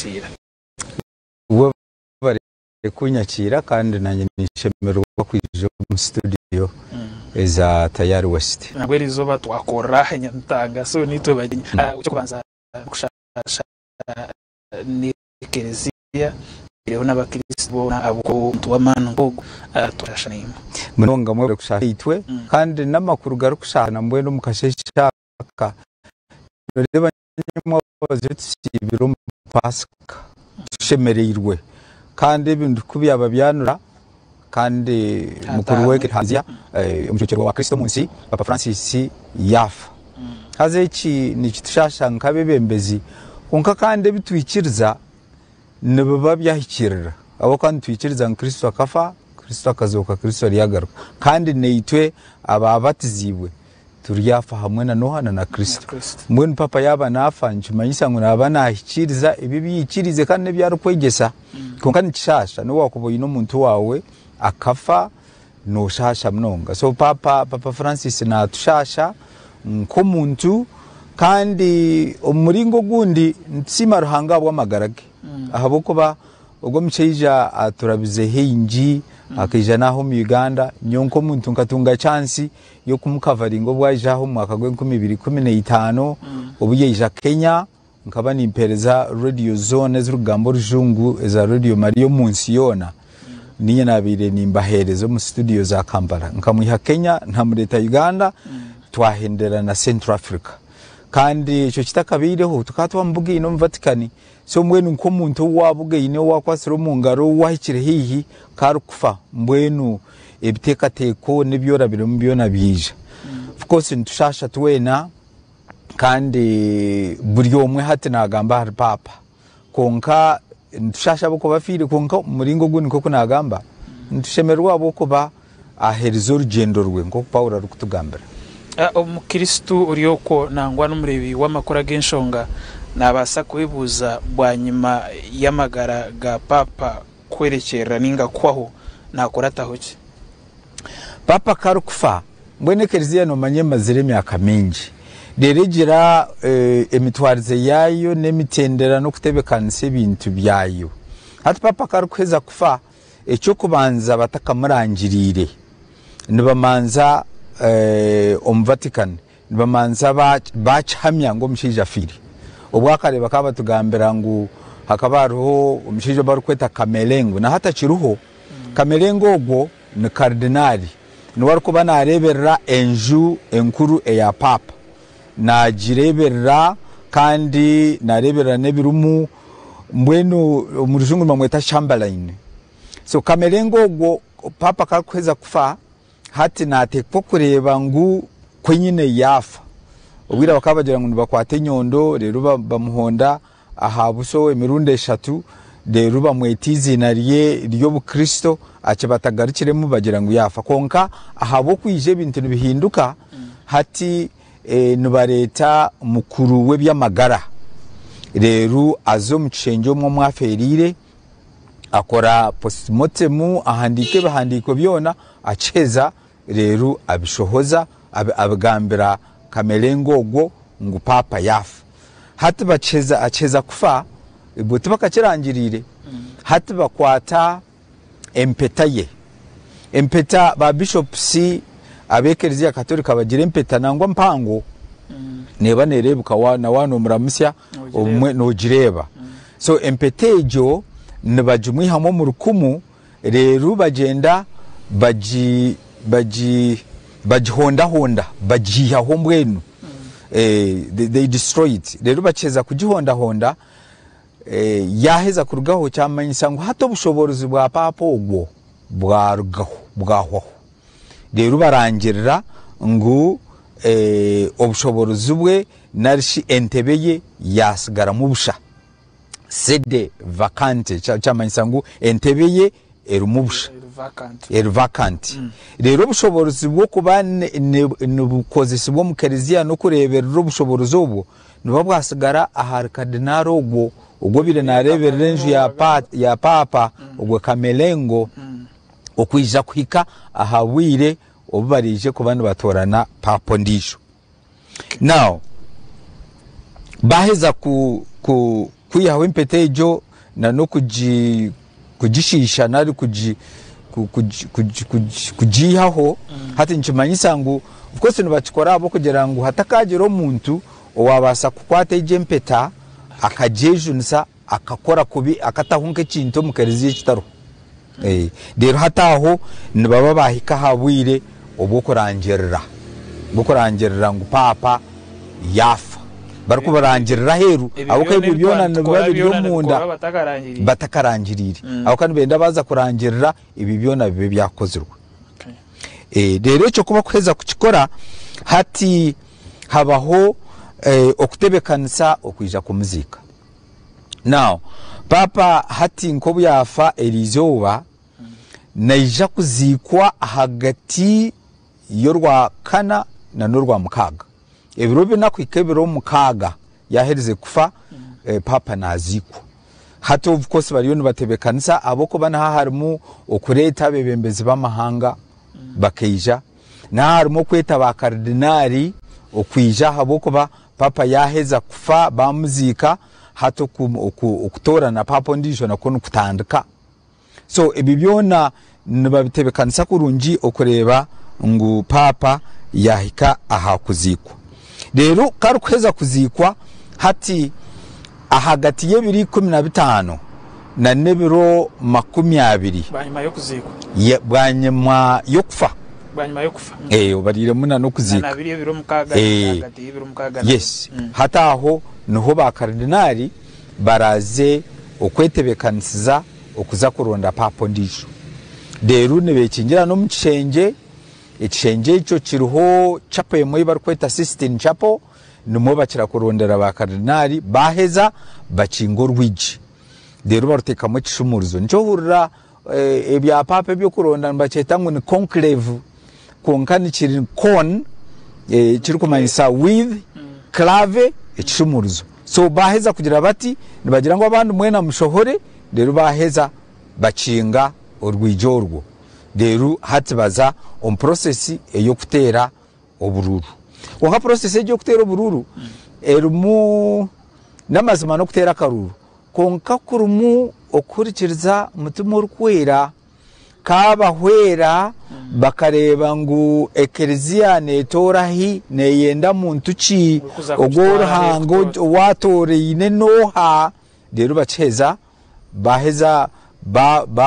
kunyakira uwo bari kunyakira kandi nanjye nishemerwa kwije mu studio eza Tayari West nabwo rizoba twakora nyantanga so nitwe bagiye cyo kubanza gushasha ni Eklezia iriho n'abakristo bona abuko tuwamana ngo turashanima munonga mwe gushaka itwe kandi namakuru garukushana mbwe no mukasheshaka reba nyemo bazitsibiro mu Pasika shemereirwe kandi ibintu kubiyaba byanura kandi mukuru weke hazia umucocero wa Kristo munsi Papa Francis yafa haze iki ni kitushasha nkabebembezi konka kandi bitwikiriza nibaba byahikirira abo kandi twikiriza Kristo akafa Kristo akazoka Kristo yagaruka kandi neitwe ababatizibwe turiyafa hamwe na Nohana na Kristo mbone papa yaba nafa nchumanyisa ngo nabana ahikiriza ibi biyikirize kandi byaro kwegesa konka nikishasha no wakuboye no muntu wawe akafa no shasha mnonga so papa Francis na tushasha nko muntu kandi umuringo gundi nsima ruhanga bw'amagarage ahaboko ba ubwo mceija aturabize hinji akija naho mu Uganda nyonko muntu nkatunga chance yo kumukavaringo bwajaho mu mwaka 2015 ubuyeja Kenya nkaba nimpereza radio zone z'urugambo rujungu za radio Mario Monsiona niye nabire nimbaherezo mu studio za Kampala nkamuha Kenya nta muri leta Uganda twahendera na Central Africa kandi ico kitakabireho tukatwa mbugi no Vatican so mwenu nko muntu wabuge ine wakwasiro mu ngaro wahikire hihi karukufa mbwenu ebiteka teko nibyora biro mbyona byije of course ntushasha twena kandi buri omwe hati nagamba hari papa konka ntushasha boko bafire konka muringo guni koko nagamba ntushemerwa boko ba aherizo rugendo rwe nko Paulo rukutugambira umukristo uriyoko nangwa n'umurebi w'amakora genshonga nabasa kubibuza bwa nyuma y'amagara ga papa kwerekera ninga kwaho nakora tahoki papa karukufa mbone Eklezia no manye mazire myaka mingi deregira emitwarize yayo nemitendera no kutebekanise ibintu byayo hati papa karukweza kufa ecyo kubanza batakamurangirire nibamanza Vatican nibamanza bachahamya ngo mshija firi obwakare bakaba tugambira ngo hakabaruho umshija barukweta Kamelengo na hata kiruho Kamelengo ogwo ni cardinali ni waruko banareberera enju enkuru eya papa na jireberera kandi nareberera nebirumu mbwenu umurujungu mamweta Chamberlain so Kamelengo ogwo papa kakweza kufa hati natekpo kureba ngu kwenyine yafa ubwira bakabagira ngo bakwate nyondo rero bamuhonda ahabuso emirunde 3 rero bamwetizi nariye ryo bukristo ace batagarikiremo bagira ngo yafa konka ahabo kwije bintu bihinduka hati nubareta mukuru we byamagara rero azo mucenjo mu mwaferire akora postmortem ahandike bahandiko byona aceza rero abishohoza abagambira Kamelengo ogwo ngo papa yafa hati aceza kufa ibuti bakakirangirire hati bakwata empeta ye empeta ba bishops abekelezia katolika bagira empeta nangwa mpango neba nerebuka wana wano muramusya umwe no gireba so empeta ejo nibajumwi hamwe mu rukumu rero bagenda honda bajiha hombwenu they destroy it rero baceza kugihonda yaheza kurugaho cyamanyisa ngo hato bushoborozi bwa papa ogwo bwaho rero barangirira ngo obushoborozi bwe narishi entebeye yasigara mu busha sede vacante cyamanyisa ngo entebeye erumubusha vacant rero bushoborozi bwo kuba n'ubukozesi bwo mu Eklezia no kurebera ubushobozi ubwo nibo bwasigara ahari cardinal ubwo bire narebera enju ya papa ubwo Kamelengo okwija kwika ahawire obubarije ku bantu batorana papa ndisho now baheza kwihawe impetejo na no kugishisha nari kujihaho hati nchimanyisa ngo of course nibakikora abo kugira ngo hatakagero muntu owabasa kukwata ijempeta akajejunisa akakora kubi akatahunke kintu mukariziye kitaro rero hataho nibaba bahika habwire obukurangirira ngo papa yafa bariko barangirira heru abo kayibyo byona nibyo munda batakarangirira abo kandi benda baza kurangirira ibi byona bibe byakozerwa rero cyo kuba kweza kukikora hati habaho okutebekanisa okwija kumuzika now papa hati nkobu yafa elizoba naija kuzikwa hagati yorwa kana na norwa mukaga ebiro binakwikebero mukaga yahereze kufa papa nazikwa hati of course bariyo nibatebekanisa aboko bana harimo okureta bebembezi b'amahanga bakeija na harimo kweta ba kardinali okwija haboko ba papa yaheza kufa bamuzika hato okutora na papa ndisho nakono kutandika so ebi byona nibabitebekanisa kurungi okureba ngu papa yahika aha kuzikwa rero karukweza kuzikwa hati ahagati y'ebiri 15 na nebiro 20 banyuma yo kuzikwa banyuma yo kufa barire muna no kuzika na biri biro mukaga hagati y'ibiro mukaga yes hata aho niho ba kardinali baraze okwetebekanisiza okuza kuronda papa ndisho rero nebekingira no mucenge ekicenge cyo kiriho chapel yemwe barikweta Sistine Chapel nimo bakira kurondera ba kardinali baheza bakingo rwiji rero baruteka mu kishumuruzo nco hurira ebya papa byo kuronda mbaceta ngo ni conclave konkani kiri kon kiri kumanyisa with clave ekishumuruzo so baheza kugira bati nibagira ngo abantu mwena mushohore rero baheza bakinga urwijorwo rero hatibaza on process yo kutera obururu wanga process yo kutera obururu erumu namazima no kutera karuru konka kurumu okurikiriza mutumo rukwera kaba hwera bakareba ngo eklezia netorahi neyenda muntu ki ogorohango watore ine noha rero baceza baheza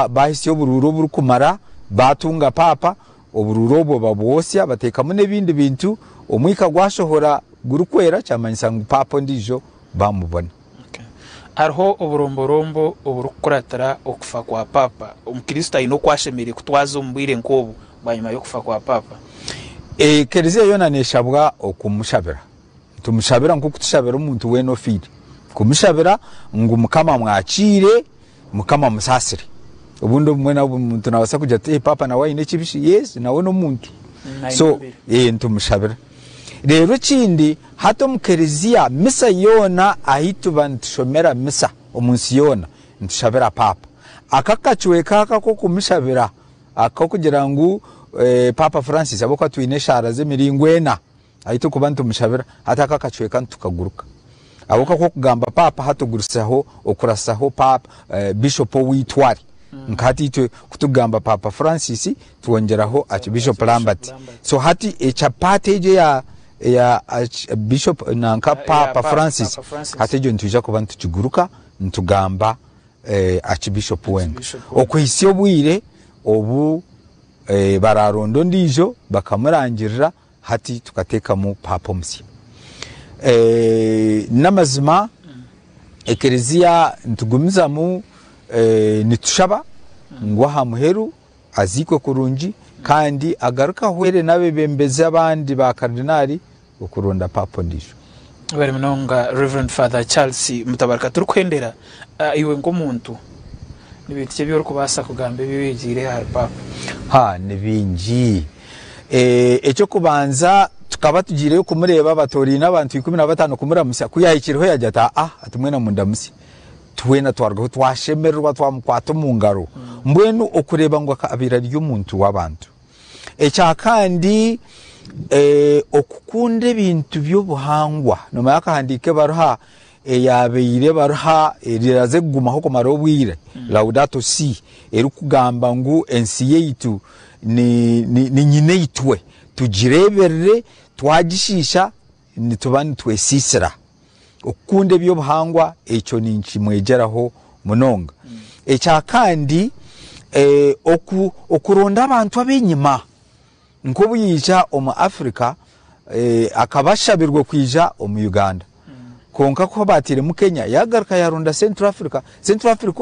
bahisi obururu burukumara batunga papa obururu bwo babosya batekamo nebindi bintu omwika gwashohora gurukwera cyamanyisa ngo papa ndijo bamubona arho oburomborombo oburukuratara okufa kwa papa umukristo ino kwashemere kutwaza umbwire nkobu banyuma yo kufa kwa papa kerize yona neshabwa okumushabira tumushabira nko kutushabira umuntu weno fidi kumushabira ngo mukama mwakire mukama musasire ubundo mwena umuntu nabasa kujya ati papa nawe ine kibishi yes nawe no muntu so ntumushabira rero kindi hato mukerizia misa yona ahitu bantushomera misa omunsi yona ntushabira papa akakachwe kaka ko kumushabira akakugira ngo papa Francis aboko twine shara zemiringwena ahitu kubantu mushabira atakakachwe kan tukaguruka aboko ko kugamba papa hatugurusaho okurasaho papa bishop witwari nkati twe kutugamba papa Francis tuongeraho archbishop Lambert so hati echapate je ya bishop nanka papa Francis hatejo ntuje ko bantu kiguruka ntugamba archbishop wenda okwisi obwire obu bararondo ndijo bakamurangirira hati tukateka mu papa musi namazima eklezia ntugumiza mu nitushaba ngwa muheru azikwe kurungi kandi agaruka hwere nabe bembeze abandi ba kardinali okuronda papa ndisho bari munonga Reverend Father Charles Mutabaraka turukwendera iwe ngo muntu nibitye byo kubasa kugambe bibigire ha papa nibingi echo kubanza tukaba tugireyo kumureba batori n'abantu 15 kumuramusa kuyahikiriho yajata atumwena mundamusi twena twargo twashemerwa twamukwato mu ngaro mbwenu okureba ngo akabira ry'umuntu w'abantu ecyakandi okukunde bintu byo buhangwa no mayaka handike baruha eyabeire barha eriraze kugumaho kumara obwire Laudato Si eri kugamba ngu ensi yeitu ni nyine itwe tugireberere twagishisha nitubani twesisira okunde byo buhangwa echo ninkimwegeraho munonga echa kandi okuronda abantu abenyima nkobuyija omu Africa akabashabirwe kwija omu Uganda konka ko batire mu Kenya yagaruka yaronda Central Africa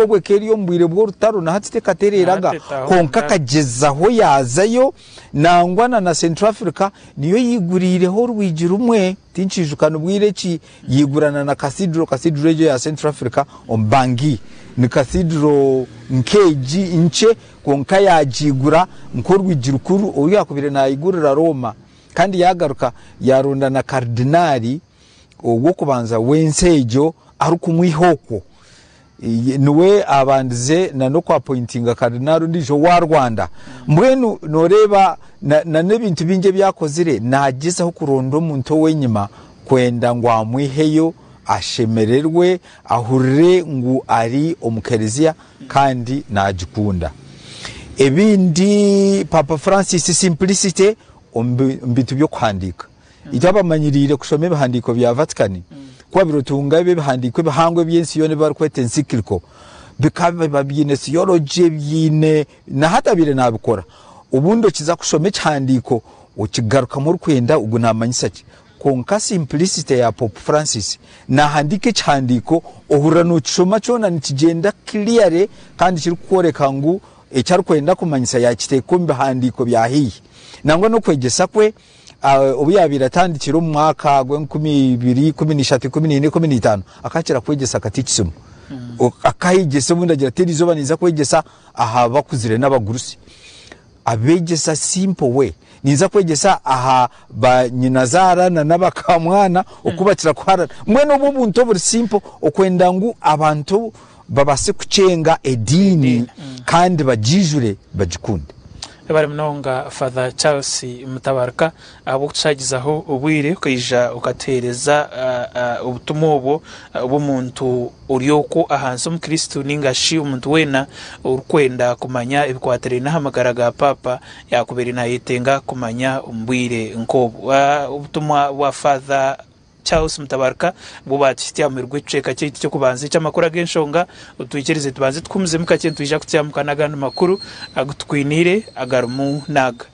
obwe keri ombwire bwo rutaro na hatite katereraga konka kagezaho yazayo nangwana na Central Africa niyo yigurireho rwijira umwe tinchijukana ubwire ki yigurana na cathedral ejo ya Central Africa ombangi ni cathedral nkeji inche konka yajigura nkorwijira ukuru oyo yakubire na igurira Roma kandi yagaruka yaronda na kardinali ogwo kubanza wensejo arukumwihoko niwe abandize na no kwa pointinga kardinali ndijo wa Rwanda mbwenu noreba na nebintu binge byakozire nagizaho kurondo muntu wenyima kwenda ngwa mwiheyo ashemererwe ahurire ngu ari omukerizia kandi najikunda ebindi Papa Francis simplicity ombitu byo kwandika itaba manyirire kushome bihandiko bya Vatican kwa birotunga bihandiko bihangwe byensi yone bari kwete encyclical bikabe babyine theology byine na hata bire nabikora ubundo kiza kushome cyandiko ukigaruka mu kwenda ugunamanyisa konka simplicity ya Pope Francis na handike cyandiko ohura no kishoma cyona nikigenda clear kandi kiri kukoreka ngu ecyari kwenda kumanyisa yakiteko bihandiko byahiye nangwa no kwegesa kwe ubuyabira tandikira mu mwaka gwe 12 13 14 15 akakira kwegesa katikisumu akayigese bundagira terizo baniza kwegesa aha bakuzire n'abagurusi abegesa simple way niza kwegesa aha ba nyinazara na nabakamwana okubatira kwara mwene obubuntu oburi simple okwenda ngu abantu babase kucenga edini kandi bajijure bajikunde bari mnonga Father Charles Mutabarka abo kucagizaho ubwire ukija ukatereza ubutumobo obumuntu uryoko ahanso mu Kristo ningashi umuntu wena urukwenda kumanya ibikwatere nahamagaraga papa yakubera nayitenga kumanya umbwire nkobo ubutumwa wa Father Charles Mutabarka bubatishya amirwe ceka cyo cyo kubanza cyamakuru agenshonga utwikirize tubanze twumuze mukacyentwija kucyamukanaga makuru agutwinire agarumu naga